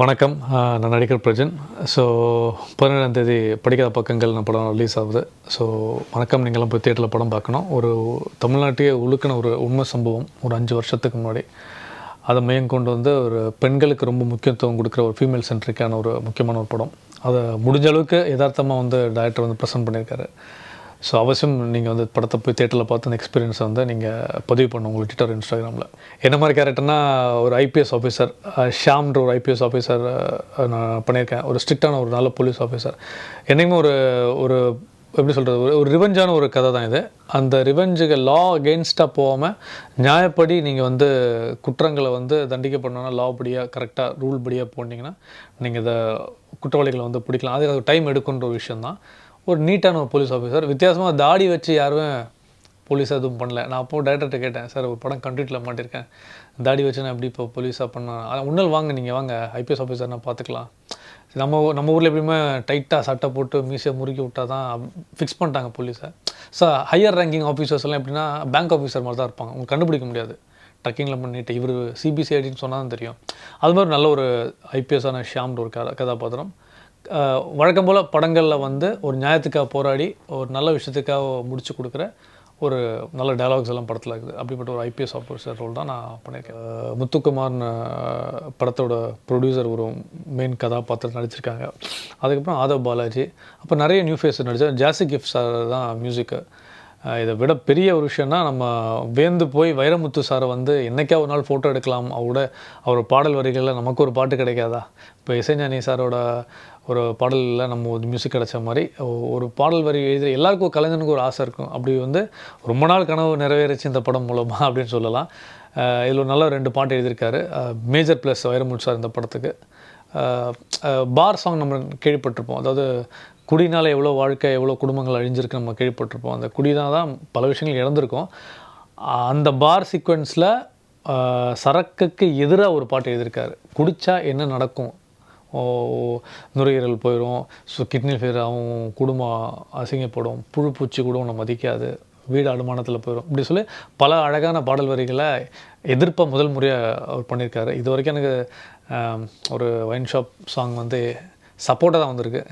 வணக்கம். நான் நடிகர் பிரஜன். ஸோ 17ஆம் தேதி படிக்காத பக்கங்கள் நான் படம் ரிலீஸ் ஆகுது. ஸோ வணக்கம், நீங்கள்லாம் போய் தியேட்டரில் படம் பார்க்கணும். ஒரு தமிழ்நாட்டையே உழுக்கின ஒரு உண்மை சம்பவம் ஒரு 5 வருஷத்துக்கு முன்னாடி. அதை மையம் கொண்டு வந்து ஒரு பெண்களுக்கு ரொம்ப முக்கியத்துவம் கொடுக்குற ஒரு ஃபீமேல் சென்ட்ரிக்கான ஒரு முக்கியமான ஒரு படம். அதை முடிஞ்ச அளவுக்கு யதார்த்தமாக வந்து டைரக்டர் வந்து ப்ரெசென்ட் பண்ணியிருக்காரு. ஸோ அவசியம் நீங்கள் வந்து படத்தை போய் தியேட்டரில் பார்த்து அந்த எக்ஸ்பீரியன்ஸை வந்து நீங்கள் பதிவு பண்ணணும் உங்களுக்கு ட்விட்டர், இன்ஸ்டாகிராமில். என்ன மாதிரி கேரக்டர்னால், ஒரு ஐபிஎஸ் ஆஃபீஸர், ஷாம்ன்ற ஒரு ஐபிஎஸ் ஆஃபீஸர் நான் பண்ணியிருக்கேன். ஒரு ஸ்ட்ரிக்டான ஒரு நல்ல போலீஸ் ஆஃபீஸர். என்றைக்குமே ஒரு ஒரு எப்படி சொல்கிறது, ஒரு ரிவெஞ்சான ஒரு கதை தான் இது. அந்த ரிவெஞ்சுக்கு லா அகெயின்ஸ்டாக போகாமல் நியாயப்படி நீங்கள் வந்து குற்றங்களை வந்து தண்டிக்கப்படணும்னா லா படியாக கரெக்டாக ரூல் படியாக போனீங்கன்னா நீங்கள் இதை குற்றவாளிகளை வந்து பிடிக்கலாம். அது டைம் எடுக்குன்ற ஒரு விஷயந்தான். ஒரு நீட்டான ஒரு போலீஸ் ஆஃபீஸர். வித்தியாசமாக தாடி வச்சு யாருமே போலீஸாக எதுவும் பண்ணல. நான் அப்போது டேரக்டர்கிட்ட கேட்டேன், சார் ஒரு படம் கண்ட்ரிட்டில் மாட்டியிருக்கேன், தாடி வச்சு நான் எப்படி இப்போ போலீஸாக பண்ணேன். உன்னல் வாங்க, நீங்கள் வாங்க ஐபிஎஸ் ஆஃபீஸர் நான் பார்த்துக்கலாம். நம்ம ஊரில் எப்படியுமே டைட்டாக சட்டை போட்டு மீசை முறுக்கி விட்டால் தான் ஃபிக்ஸ் பண்ணிட்டாங்க போலீஸை. ஸோ ஹையர் ரேங்கிங் ஆஃபீஸர்ஸ்லாம் எப்படின்னா பேங்க் ஆஃபீஸர் மாதிரி தான் இருப்பாங்க. உங்களுக்கு கண்டுபிடிக்க முடியாது. ட்ரக்கிங்கில் பண்ணிட்டு இவர் சிபிசிஐடின்னு சொன்னால் தான் தெரியும். அது மாதிரி நல்ல ஒரு ஐபிஎஸ்ஸான ஷியாம்ன்ற ஒரு கதாபாத்திரம். வழக்கம் போல் படங்களில் வந்து ஒரு நியாயத்துக்காக போராடி ஒரு நல்ல விஷயத்துக்காக முடிச்சு கொடுக்குற ஒரு நல்ல டயலாக்ஸ் எல்லாம் படத்தில் இருக்குது. அப்படிப்பட்ட ஒரு ஐபிஎஸ் ஆஃபீஸர் ரோல் தான் நான் பண்ணியிருக்கேன். முத்துக்குமார்னு படத்தோட ப்ரொடியூசர் ஒரு மெயின் கதாபாத்திரம் நடிச்சிருக்காங்க. அதுக்கப்புறம் ஆதவ் பாலாஜி, அப்போ நிறைய நியூ ஃபேஸ் நடித்தார். ஜாசி கிஃப்ட் சார் தான் மியூசிக்கு. இதை விட பெரிய ஒரு விஷயம்னா, நம்ம வேந்து போய் வைரமுத்து சாரை வந்து என்றைக்கா ஒரு நாள் ஃபோட்டோ எடுக்கலாம், அவர் பாடல் வரிகளில் நமக்கு ஒரு பாட்டு கிடைக்காதா? இப்போ இசைஞானி சாரோட ஒரு பாடலில் நம்ம ஒரு மியூசிக் கிடச்ச மாதிரி ஒரு பாடல் வரி எழுதி எல்லாருக்கும் ஒரு கலைஞனுக்கு ஒரு ஆசை இருக்கும். அப்படி வந்து ரொம்ப நாள் கனவு நிறைவேறிச்சு இந்த படம் மூலமாக அப்படின்னு சொல்லலாம். இதில் ஒரு நல்ல 2 பாட்டு எழுதியிருக்காரு. மேஜர் ப்ளஸ் வைரமுத்து சார் இந்த படத்துக்கு. பார் சாங் நம்ம கேள்விப்பட்டிருப்போம். அதாவது குடினால் எவ்வளோ வாழ்க்கை, எவ்வளோ குடும்பங்கள் அழிஞ்சிருக்கு நம்ம கேள்விப்பட்டிருப்போம். அந்த குடினால் தான் பல விஷயங்கள் இழந்திருக்கோம். அந்த பார் சீக்வென்ஸில் சரக்குக்கு எதிராக ஒரு பாட்டு எழுதியிருக்காரு. குடித்தா என்ன நடக்கும், நுரையீரல் போயிடும், ஸோ கிட்னி ஃபெயிலியர் ஆகும், குடும்பம் அசிங்கப்படும், புழு பூச்சி கூட ஒன்று மதிக்காது, வீடு அனுமானத்தில் போயிடும், இப்படி சொல்லி பல அழகான பாடல் வரிகளை எதிர்ப்பாக முதல் முறையாக அவர் பண்ணியிருக்காரு. இது வரைக்கும் எனக்கு ஒரு ஒயின் ஷாப் சாங் வந்து சப்போர்ட்டாக தான் வந்திருக்கு,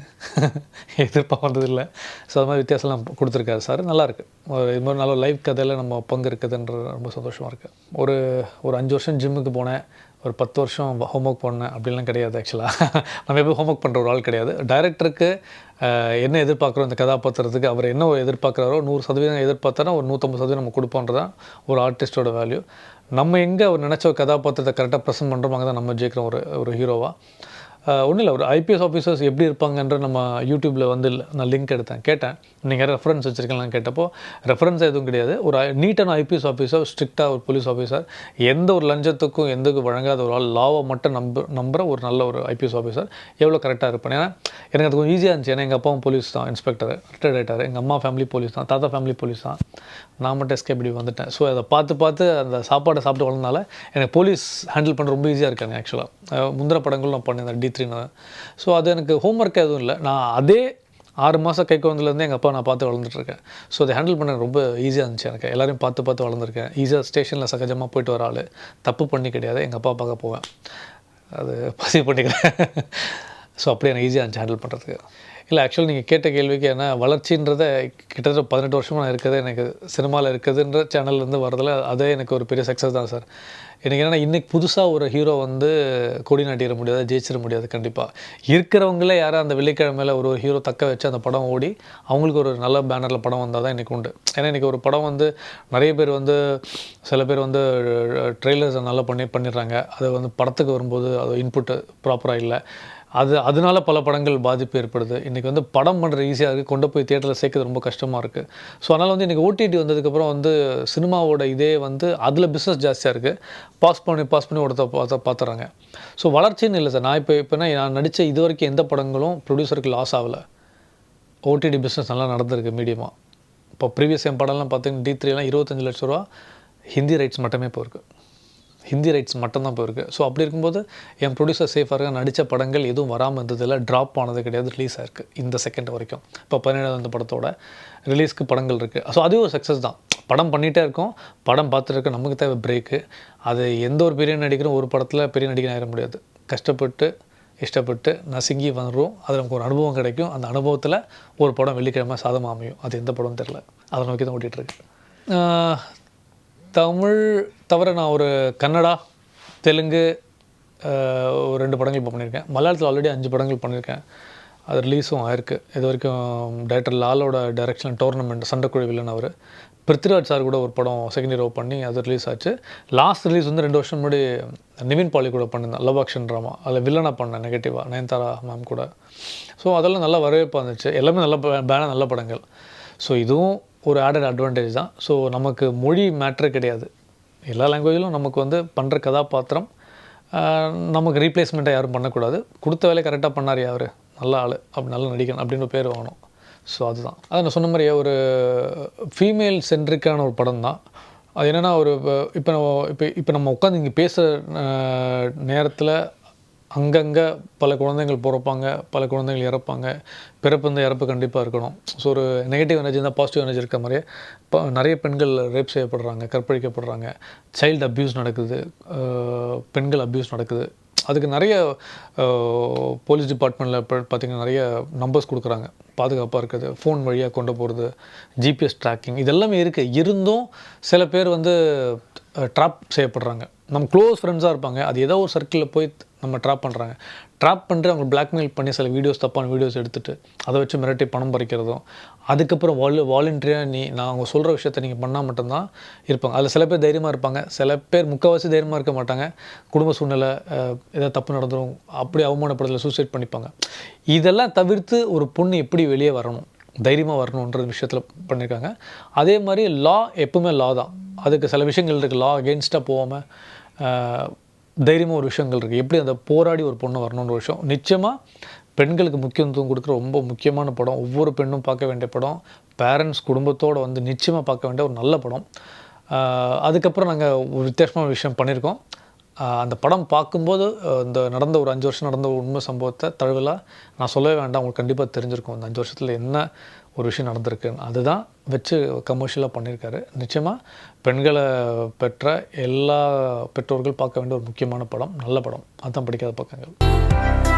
எதிர்ப்பாக வந்ததில்லை. ஸோ அது மாதிரி வித்தியாசம்லாம் கொடுத்துருக்காரு சார். நல்லாயிருக்கு. இது மாதிரி நல்ல லைவ் கதையில் நம்ம பங்கு இருக்குதுன்ற ரொம்ப சந்தோஷமாக இருக்குது. ஒரு 5 வருஷம் ஜிம்முக்கு போனேன், ஒரு 10 வருஷம் ஹோம்ஒர்க் பண்ணேன் அப்படின்லாம் கிடையாது. ஆக்சுவலாக நம்ம எப்போ ஹோம்ஒர்க் பண்ணுற ஒரு ஆள் கிடையாது. டைரக்டருக்கு என்ன எதிர்பார்க்குறோம், இந்த கதாபாத்திரத்துக்கு அவர் என்ன எதிர்பார்க்குறாரோ 100% எதிர்பார்த்தாரோ ஒரு 150% நம்ம கொடுப்போன்றதான் ஒரு ஆர்டிஸ்டோட வேல்யூ. நம்ம எங்கே அவர் நினச்ச ஒரு கதாபாத்திரத்தை கரெக்டாக ப்ரெசென்ட் பண்ணுறோம், அங்கே தான் நம்ம ஜெயிக்கிறோம் ஒரு ஹீரோவாக. ஒன்றும் இல்லை, ஒரு ஐபிஎஸ் ஆஃபீஸர்ஸ் எப்படி இருப்பாங்கன்ற நம்ம யூடியூப்பில் வந்து நான் லிங்க் கேட்டேன், நீங்கள் ரெஃபரன்ஸ் வச்சுருக்கலாம் கேட்டப்போ ரெஃபரன்ஸ் எதுவும் கிடையாது. ஒரு நீட்டான ஐபிஎஸ் ஆஃபீஸர், ஸ்ட்ரிக்டாக ஒரு போலீஸ் ஆஃபீஸர், எந்த ஒரு லஞ்சத்துக்கும் எந்தக்கும் வழங்காத ஒரு ஆள், லாவை மட்டும் நம்புகிற ஒரு நல்ல ஒரு ஐபிஎஸ் ஆஃபீஸர் எவ்வளோ கரெக்டாக இருப்பேன். ஏன்னா எனக்கு அது கொஞ்சம் ஈஸியாக இருந்துச்சு. ஏன்னா எங்கள் அப்பாவும் போலீஸ் தான், இன்ஸ்பெக்டர், ரிட்டையர்ட் ஆகிட்டார். எங்கள் அம்மா ஃபேமிலி போலீஸ் தான், தாத்தா ஃபேமிலி போலீஸ் தான். நான் மட்டும் எஸ்கேப் இப்படி வந்துட்டேன். ஸோ அதை பார்த்து அந்த சாப்பாடை சாப்பிட்டு வளர்ந்தனால எனக்கு போலீஸ் ஹேண்டில் பண்ணுற ரொம்ப ஈஸியாக இருக்காங்க. ஆக்சுவலாக முந்திர படங்கள் நான் பண்ணியிருந்தேன், D3. ஸோ அது எனக்கு ஹோம்ஒர்க் எதுவும் இல்லை. நான் அதே 6 மாதம் கை குழந்தைலேருந்து எங்கள் அப்பா நான் பார்த்து வளர்ந்துட்டுருக்கேன். ஸோ அதை ஹேண்டில் பண்ண ரொம்ப ஈஸியாக இருந்துச்சு. எனக்கு எல்லோரையும் பார்த்து வளர்ந்துருக்கேன். ஈஸியாக ஸ்டேஷனில் சகஜமாக போயிட்டு வர ஆள், தப்பு பண்ணி கிடையாது. எங்கள் அப்பா பார்க்க போவேன், அது பதிவு பண்ணிக்கிறேன். ஸோ அப்படியே எனக்கு ஈஸியாக இருந்துச்சு ஹேண்டில் பண்ணுறதுக்கு. இல்லை, ஆக்சுவலாக நீங்கள் கேட்ட கேள்விக்கு என்ன வளர்ச்சின்றத கிட்டத்தட்ட 18 வருஷமாக நான் இருக்குது, எனக்கு சினிமாவில் இருக்குதுன்ற சேனல்லேருந்து வரதில் அதே எனக்கு ஒரு பெரிய சக்ஸஸ் தான் சார். எனக்கு என்னென்னா, இன்றைக்கி புதுசாக ஒரு ஹீரோ வந்து கொடி நாட்டிட முடியாது, ஜெயிச்சிட முடியாது. கண்டிப்பாக இருக்கிறவங்களே யாரும் அந்த வெள்ளிக்கிழமையில் ஒரு ஹீரோ தக்க வச்சு அந்த படம் ஓடி அவங்களுக்கு ஒரு நல்ல பேனரில் படம் வந்தால் தான் இன்றைக்கி உண்டு. ஏன்னா இன்றைக்கி ஒரு படம் வந்து நிறைய பேர் வந்து சில பேர் வந்து ட்ரெய்லர்ஸை நல்லா பண்ணிடுறாங்க. அது வந்து படத்துக்கு வரும்போது அது இன்புட்டு ப்ராப்பராக இல்லை. அதனால பல படங்கள் பாதிப்பு ஏற்படுது. இன்றைக்கி வந்து படம் பண்ணுறது ஈஸியாக இருக்குது, கொண்டு போய் தியேட்டரில் சேர்க்குறது ரொம்ப கஷ்டமாக இருக்குது. ஸோ அதனால் வந்து இன்றைக்கி ஓடிடி வந்ததுக்கப்புறம் வந்து சினிமாவோட இதே வந்து அதில் பிஸ்னஸ் ஜாஸ்தியாக இருக்குது. பாஸ் பண்ணி ஒருத்த பார்த்துறாங்க. ஸோ வளர்ச்சின்னு இல்லை சார். நான் நடித்த இது வரைக்கும் எந்த படங்களும் ப்ரொடியூசருக்கு லாஸ் ஆகலை. ஓடிடி பிஸ்னஸ் நல்லா நடந்திருக்கு மீடியமாக. இப்போ ப்ரீவியஸ் என் படம்லாம் பார்த்தீங்கன்னா D3 25 லட்ச ரூபா ஹிந்தி ரைட்ஸ் மட்டுமே போயிருக்கு. ஹிந்தி ரைட்ஸ் மட்டும்தான் போயிருக்கு. ஸோ அப்படி இருக்கும்போது என் ப்ரொடியூசர் சேஃபாக நடித்த படங்கள் எதுவும் வராமல் இருந்ததில்லை, ட்ராப் ஆனது கிடையாது, ரிலீஸ் ஆயிருக்கு இந்த செகண்ட் வரைக்கும். இப்போ 17ஆவது படத்தோட ரிலீஸ்க்கு படங்கள் இருக்குது. ஸோ அதுவும் ஒரு சக்ஸஸ் தான். படம் பண்ணிகிட்டே இருக்கோம், படம் பார்த்துட்டு நமக்கு தேவை பிரேக்கு. அது எந்த ஒரு பெரிய நடிகரும் ஒரு படத்தில் பெரிய நடிகர் ஆகிட முடியாது. கஷ்டப்பட்டு இஷ்டப்பட்டு நசுங்கி வந்துடும். அதில் நமக்கு ஒரு அனுபவம் கிடைக்கும். அந்த அனுபவத்தில் ஒரு படம் வெள்ளிக்கிழமை சாதமாக அமையும். அது எந்த படம்னு தெரில, அதை நோக்கி தான் ஓட்டிகிட்ருக்கு. தமிழ் தவிர நான் ஒரு கன்னடா, தெலுங்கு ஒரு 2 படங்கள் இப்போ பண்ணியிருக்கேன். மலையாளத்தில் ஆல்ரெடி 5 படங்கள் பண்ணியிருக்கேன். அது ரிலீஸும் ஆயிருக்கு. இது வரைக்கும் டைரக்டர் லாலோட டைரக்ஷன் டோர்னமெண்ட் சண்டைக்குழு வில்லன் அவர். பிருத்திவிராஜ் சார் கூட ஒரு படம் செகண்ட் ஹீரோ பண்ணி அது ரிலீஸ் ஆச்சு. லாஸ்ட் ரிலீஸ் வந்து 2 வருஷம் முன்னாடி நிவின் பாலி கூட பண்ணியிருந்தேன், லவ் ஆக்ஷன் ட்ராமா. அதில் வில்லனாக பண்ணேன் நெகட்டிவாக, நயன்தாரா மேம் கூட. ஸோ அதெல்லாம் நல்ல வரவேற்பு வந்துச்சு. எல்லாமே நல்ல பேனாக நல்ல படங்கள். ஸோ இதுவும் ஒரு ஆடட் அட்வான்டேஜ் தான். ஸோ நமக்கு மொழி மேட்ரு கிடையாது. எல்லா லாங்குவேஜிலும் நமக்கு வந்து பண்ணுற கதாபாத்திரம் நமக்கு ரீப்ளேஸ்மெண்ட்டாக யாரும் பண்ணக்கூடாது. கொடுத்த வேலையை கரெக்டாக பண்ணார் அவர், நல்ல ஆள், அப்படி நல்ல நடிகன் அப்படின்னு ஒரு பேர் வாங்கணும். ஸோ அதுதான். அதை நான் சொன்ன மாதிரியே ஒரு ஃபீமேல் சென்ட்ரிக்கான ஒரு படம் தான். அது என்னென்னா ஒரு இப்போ நம்ம உட்காந்து இங்கே பேசுகிற நேரத்தில் அங்கங்கே பல குழந்தைகள் பிறப்பாங்க, பல குழந்தைகள் இறப்பாங்க. பிறப்பு இந்த இறப்பு கண்டிப்பாக இருக்கணும். ஸோ ஒரு நெகட்டிவ் எனர்ஜி இருந்தால் பாசிட்டிவ் எனர்ஜி இருக்க மாதிரியே இப்போ நிறைய பெண்கள் ரேப் செய்யப்படுறாங்க, கற்பழிக்கப்படுறாங்க, சைல்டு அப்யூஸ் நடக்குது, பெண்கள் அப்யூஸ் நடக்குது. அதுக்கு நிறைய போலீஸ் டிபார்ட்மெண்ட்டில் இப்போ பார்த்திங்கன்னா நிறைய நம்பர்ஸ் கொடுக்குறாங்க, பாதுகாப்பாக இருக்குது, ஃபோன் வழியாக கொண்டு போகிறது, ஜிபிஎஸ் ட்ராக்கிங், இதெல்லாமே இருக்குது. இருந்தும் சில பேர் வந்து ட்ராப் செய்யப்படுறாங்க. நம்ம க்ளோஸ் ஃப்ரெண்ட்ஸாக இருப்பாங்க, அது ஏதோ ஒரு சர்க்கிளில் போய் நம்ம ட்ராப் பண்ணுறாங்க. ட்ராப் பண்ணிட்டு அவங்க பிளாக்மெயில் பண்ணி சில வீடியோஸ், தப்பான வீடியோஸ் எடுத்துகிட்டு அதை வச்சு மிரட்டி பணம் பறிக்கிறதும், அதுக்கப்புறம் வாலண்டியராக நான் அவங்க சொல்கிற விஷயத்தை நீங்கள் பண்ணால் மட்டும்தான் இருப்பாங்க. அதில் சில பேர் தைரியமாக இருப்பாங்க, சில பேர் முக்கால்வாசி தைரியமாக இருக்க மாட்டாங்க. குடும்ப சூழ்நிலை ஏதாவது தப்பு நடந்துடும், அப்படி அவமானப்படுறதுல சூசைட் பண்ணிப்பாங்க. இதெல்லாம் தவிர்த்து ஒரு பொண்ணு எப்படி வெளியே வரணும், தைரியமாக வரணுன்ற விஷயத்தில் பண்ணியிருக்காங்க. அதே மாதிரி லா எப்பவுமே லா தான். அதுக்கு சில விஷயங்கள் இருக்குது. லா அகெயின்ஸ்டாக போகாமல் தைரியமாக ஒரு விஷயங்கள் இருக்குது. எப்படி அந்த போராடி ஒரு பொண்ணு வரணுன்ற விஷயம். நிச்சயமாக பெண்களுக்கு முக்கியத்துவம் கொடுக்குற ரொம்ப முக்கியமான படம். ஒவ்வொரு பெண்ணும் பார்க்க வேண்டிய படம். பேரண்ட்ஸ் குடும்பத்தோடு வந்து நிச்சயமாக பார்க்க வேண்டிய ஒரு நல்ல படம். அதுக்கப்புறம் நாங்கள் ஒரு வித்தியாசமான விஷயம் பண்ணியிருக்கோம். அந்த படம் பார்க்கும்போது இந்த நடந்த ஒரு 5 வருஷம் நடந்த ஒரு உண்மை சம்பவத்தை தழுவலாக நான் சொல்லவே வேண்டாம், உங்களுக்கு கண்டிப்பாக தெரிஞ்சிருக்கும் இந்த 5 வருஷத்தில் என்ன ஒரு விஷயம் நடந்திருக்குன்னு. அதுதான் வச்சு கமர்ஷியலாக பண்ணியிருக்காரு. நிச்சயமாக பெண்களை பெற்ற எல்லா பெற்றோர்கள் பார்க்க வேண்டிய ஒரு முக்கியமான படம், நல்ல படம். அதுதான் படிக்காத பக்கங்கள்.